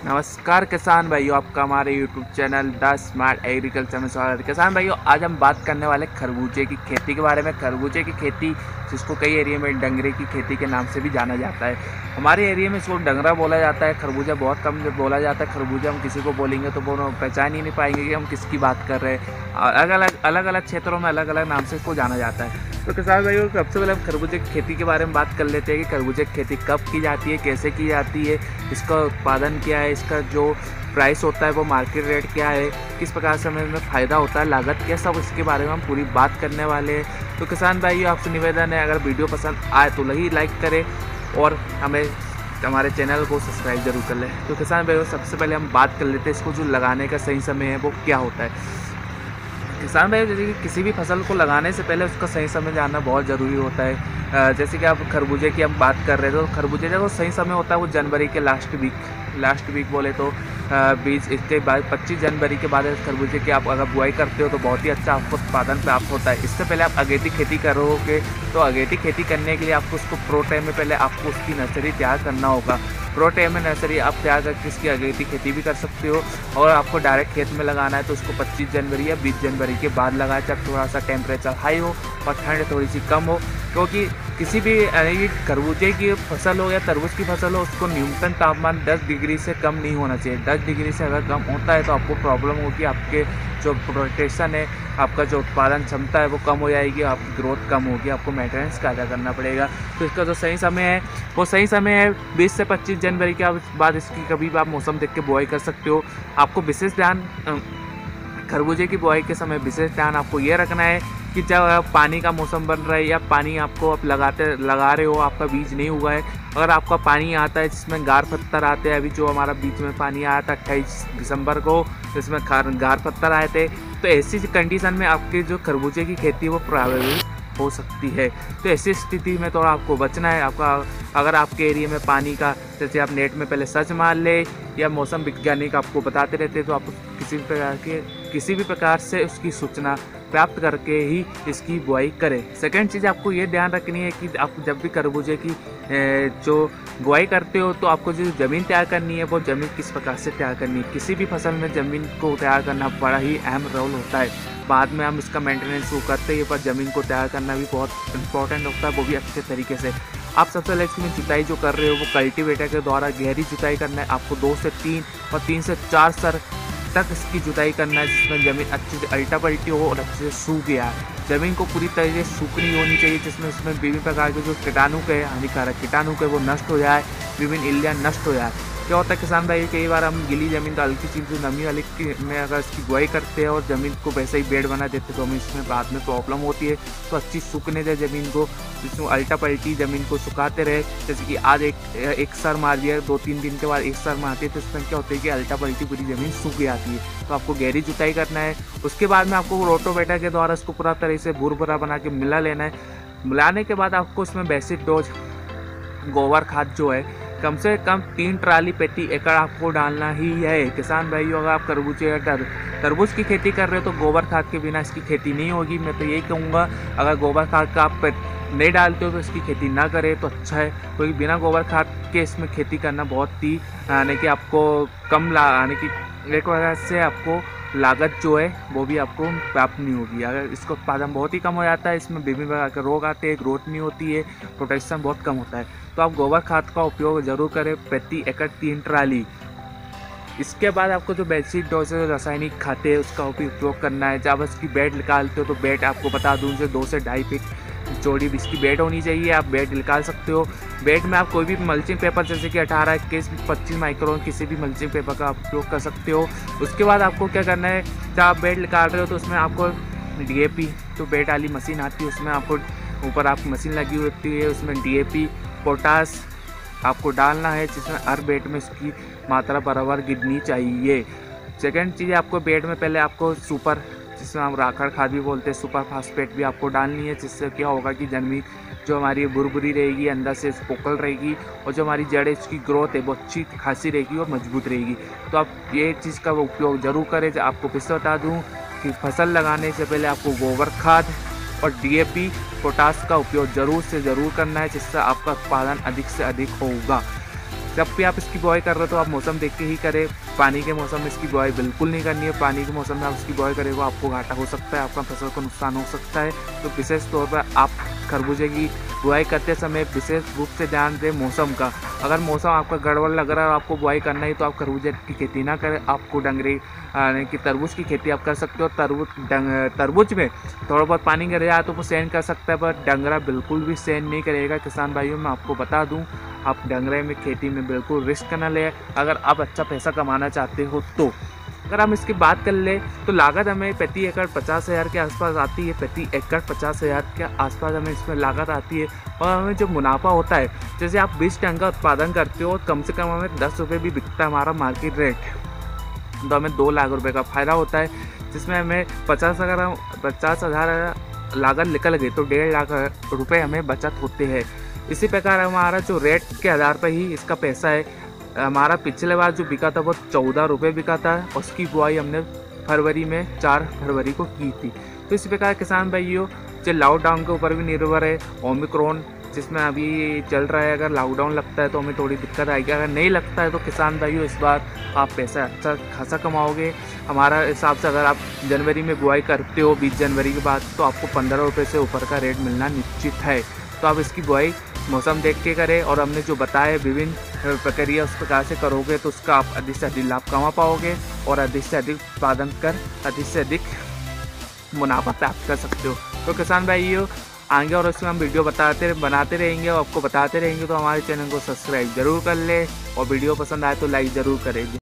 नमस्कार किसान भाइयों, आपका हमारे YouTube channel the smart agriculture में स्वागत है। किसान भाइयों, आज हम बात करने वाले खरबूजे की खेती के बारे में। खरबूजे की खेती, जिसको कई एरिया में डंगरे की खेती के नाम से भी जाना जाता है। हमारे एरिया में इसको डंगरा बोला जाता है, खरबूजा बहुत कम बोला जाता है। खरबूजा हम किसी को बोलेंगे तो वो पहचान ही नहीं पाएंगे कि हम किसकी बात कर रहे हैं। अलग अलग क्षेत्रों में अलग अलग नाम से इसको जाना जाता है। तो किसान भाइयों, सबसे पहले हम खरबूजे की खेती के बारे में बात कर लेते हैं कि खरबूजे की खेती कब की जाती है, कैसे की जाती है, इसका उत्पादन क्या है, इसका जो प्राइस होता है वो मार्केट रेट क्या है, किस प्रकार से हमें फ़ायदा होता है, लागत क्या, सब इसके बारे में हम पूरी बात करने वाले हैं। तो किसान भाइयों, आपसे निवेदन है, अगर वीडियो पसंद आए तो लाइक करें और हमारे चैनल को सब्सक्राइब जरूर कर लें। तो किसान भाइयों, सबसे पहले हम बात कर लेते हैं इसको जो लगाने का सही समय है वो क्या होता है। किसान भाई, जैसे कि किसी भी फसल को लगाने से पहले उसका सही समय जानना बहुत ज़रूरी होता है। जैसे कि आप खरबूजे की हम बात कर रहे थे, तो खरबूजे का जो सही समय होता है वो जनवरी के लास्ट वीक बोले तो 20 इसके बाद 25 जनवरी के बाद खरबूजे की आप अगर बुआई करते हो तो बहुत ही अच्छा आपको उत्पादन प्राप्त होता है। इससे पहले आप अगेती खेती करोगे तो अगेती खेती करने के लिए आपको उसको प्रो टाइम में पहले आपको उसकी नर्सरी तैयार करना होगा। प्रो टाइम में नर्सरी आप तैयार करके इसकी अगेती खेती भी कर सकते हो, और आपको डायरेक्ट खेत में लगाना है तो उसको 25 जनवरी या 20 जनवरी के बाद लगाएं, जब थोड़ा सा टेम्परेचर हाई हो और ठंड थोड़ी सी कम हो। क्योंकि किसी भी खरबूजे की फसल हो या तरबूज की फसल हो, उसको न्यूनतम तापमान 10 डिग्री से कम नहीं होना चाहिए। 10 डिग्री से अगर कम होता है तो आपको प्रॉब्लम होगी, आपके जो प्रोटेक्शन है, आपका जो उत्पादन क्षमता है वो कम हो जाएगी, आपकी ग्रोथ कम होगी, आपको मेंटेनेंस ज़्यादा करना पड़ेगा। तो इसका जो सही समय है वो सही समय है 20 से 25 जनवरी के बाद इसकी कभी भी आप मौसम देख के बुआई कर सकते हो। आपको विशेष ध्यान खरबूजे की बुआई के समय विशेष ध्यान आपको ये रखना है कि जब पानी का मौसम बन रहा है या पानी आपको आप लगा रहे हो, आपका बीज नहीं हुआ है, अगर आपका पानी आता है जिसमें गार पत्थर आते हैं, अभी जो हमारा बीच में पानी आया था 28 दिसंबर को, जिसमें गार पत्थर आए थे, तो ऐसी कंडीशन में आपकी जो खरबूजे की खेती वो प्रभावित हो सकती है। तो ऐसी स्थिति में तो आपको बचना है। अगर आपके एरिया में पानी का, जैसे आप नेट में पहले सर्च मार ले या मौसम वैज्ञानिक आपको बताते रहते हैं, तो आप किसी भी प्रकार से उसकी सूचना प्राप्त करके ही इसकी बुआई करें। सेकंड चीज़ आपको ये ध्यान रखनी है कि आप जब भी खरबूजे की जो बुआई करते हो तो आपको जो ज़मीन तैयार करनी है वो ज़मीन किस प्रकार से तैयार करनी है। किसी भी फसल में ज़मीन को तैयार करना बड़ा ही अहम रोल होता है। बाद में हम इसका मेंटेनेंस वो करते हैं, पर ज़मीन को तैयार करना भी बहुत इंपॉर्टेंट होता है, वो भी अच्छे तरीके से। आप सबसे पहले इसमें जुताई जो कर रहे हो वो कल्टीवेटर के द्वारा गहरी जुताई करना है। आपको 2 से 3 और 3 से 4 सर तक इसकी जुताई करना है, जिसमें ज़मीन अच्छे से अल्टा पल्टी हो और अच्छे से सूख गया है। ज़मीन को पूरी तरीके से सूखनी होनी चाहिए, जिसमें उसमें विभिन्न प्रकार के जो कीटाणु के हानिकारक कीटाणु के वो नष्ट हो जाए, विभिन्न इल्लियाँ नष्ट हो जाए। क्या होता है किसान भाई, कई बार हम गीली ज़मीन तो हल्की चीज़ जो नमी वाली में अगर इसकी बुआई करते हैं और ज़मीन को वैसे ही बेड बना देते हैं तो हमें इसमें बाद में प्रॉब्लम होती है। तो अच्छी सूखने दे ज़मीन को, जिसमें अल्टा पल्टी ज़मीन को सुखाते रहे। जैसे कि आज एक सर मार दिया, 2-3 दिन के बाद एक सर मारती है, तो इसमें क्या होता है कि अल्टा पल्टी पूरी ज़मीन सूख जाती है। तो आपको गहरी जुताई करना है। उसके बाद में आपको रोटोवेटर के द्वारा इसको पूरा तरह से भुरभुरा बना के मिला लेना है। मिलाने के बाद आपको इसमें बेसिक डोज गोबर खाद जो है कम से कम 3 ट्राली प्रति एकड़ आपको डालना ही है। किसान भाइयों, अगर आप तरबूज की खेती कर रहे हो तो गोबर खाद के बिना इसकी खेती नहीं होगी। मैं तो यही कहूँगा, अगर गोबर खाद का आप नहीं डालते हो तो इसकी खेती ना करें तो अच्छा है, क्योंकि बिना गोबर खाद के इसमें खेती करना बहुत ही यानी कि आपको यानी कि एक वजह से आपको लागत जो है वो भी आपको प्राप्त नहीं होगी। अगर इसका उत्पादन बहुत ही कम हो जाता है, इसमें विभिन्न प्रकार के रोग आते हैं, ग्रोथ नहीं होती है, प्रोटेक्शन बहुत कम होता है। तो आप गोबर खाद का उपयोग ज़रूर करें, प्रति एकड़ 3 ट्राली। इसके बाद आपको जो बेसिक डोज रासायनिक खाते हैं उसका भी उपयोग करना है। जब इसकी बेड निकालते हो तो बेड आपको बता दूँ जो 2 से 2.5 फीट चौड़ी इसकी बेड होनी चाहिए, आप बेड निकाल सकते हो। बेड में आप कोई भी मल्चिंग पेपर, जैसे कि 18, 21, 25 माइक्रोन किसी भी मल्चिंग पेपर का आप उपयोग कर सकते हो। उसके बाद आपको क्या करना है, जब आप बेड निकाल रहे हो तो उसमें आपको DAP, तो बेड वाली मशीन आती है, उसमें आपको ऊपर आपकी मशीन लगी होती है, उसमें DAP पोटास आपको डालना है, जिसमें हर बेड में इसकी मात्रा बराबर गिरनी चाहिए। सेकेंड चीज़, आपको बेड में पहले आपको सुपर, जिसमें हम राखड़ खाद भी बोलते हैं, सुपर फास्फेट भी आपको डालनी है, जिससे क्या होगा कि ज़मीन जो हमारी बुरबुरी रहेगी, अंदर से पोकल रहेगी, और जो हमारी जड़ इसकी ग्रोथ है वो अच्छी खासी रहेगी और मजबूत रहेगी। तो आप ये चीज़ का उपयोग ज़रूर करें। आपको फिर से बता दूँ कि फसल लगाने से पहले आपको गोबर खाद और DAP पोटास का उपयोग ज़रूर से ज़रूर करना है, जिससे आपका उत्पादन अधिक से अधिक होगा। जब भी आप इसकी बुआई कर रहे हो तो आप मौसम देख के ही करें। पानी के मौसम में इसकी बुआई बिल्कुल नहीं करनी है। पानी के मौसम में आप इसकी बुआई करेंगे आपको घाटा हो सकता है, आपका फसल को नुकसान हो सकता है। तो विशेष तौर पर आप खरबूजे की बुआई करते समय विशेष रूप से ध्यान दें मौसम का। अगर मौसम आपका गड़बड़ लग रहा है और आपको बुआई करना है तो आप खरबूजे की खेती ना करें, आपको डंगरी यानी कि तरबूज की खेती आप कर सकते हो। तरबूज में थोड़ा बहुत पानी गिर जाए तो वो सहन कर सकता है, पर डंगरा बिल्कुल भी सहन नहीं करेगा। किसान भाइयों मैं आपको बता दूं, आप डंगरे में खेती में बिल्कुल रिस्क ना लें अगर आप अच्छा पैसा कमाना चाहते हो तो। अगर हम इसकी बात कर ले तो लागत हमें प्रति एकड़ 50,000 के आसपास आती है। प्रति एकड़ 50,000 के आसपास हमें इसमें लागत आती है। और हमें जो मुनाफा होता है, जैसे आप 20 टन का उत्पादन करते हो कम से कम हमें 10 रुपये भी बिकता है हमारा मार्केट रेट, तो हमें 2 लाख रुपये का फ़ायदा होता है। जिसमें हमें 50,000 लागत निकल गई तो 1.5 लाख रुपये हमें बचत होते हैं। इसी प्रकार हमारा जो रेट के आधार पर ही इसका पैसा है। हमारा पिछले बार जो बिका था वो 14 रुपये बिका था, उसकी बुआई हमने फरवरी में 4 फरवरी को की थी। तो इसी प्रकार किसान भाइयों जो लॉकडाउन के ऊपर भी निर्भर है, ओमिक्रॉन जिसमें अभी चल रहा है, अगर लॉकडाउन लगता है तो हमें थोड़ी दिक्कत आएगी। अगर नहीं लगता है तो किसान भाइयों इस बार आप पैसा अच्छा खासा कमाओगे। हमारा हिसाब से अगर आप जनवरी में बुआई करते हो 20 जनवरी के बाद तो आपको 15 रुपये से ऊपर का रेट मिलना निश्चित है। तो आप इसकी बुआई मौसम देख के करें और हमने जो बताया विभिन्न प्रक्रिया उस प्रकार से करोगे तो उसका आप अधिक से अधिक लाभ कमा पाओगे और अधिक से अधिक उत्पादन कर अधिक से अधिक मुनाफा प्राप्त कर सकते हो। तो किसान भाइयों आगे और उसमें हम वीडियो बनाते रहेंगे और आपको बताते रहेंगे। तो हमारे चैनल को सब्सक्राइब जरूर कर ले और वीडियो पसंद आए तो लाइक ज़रूर करें।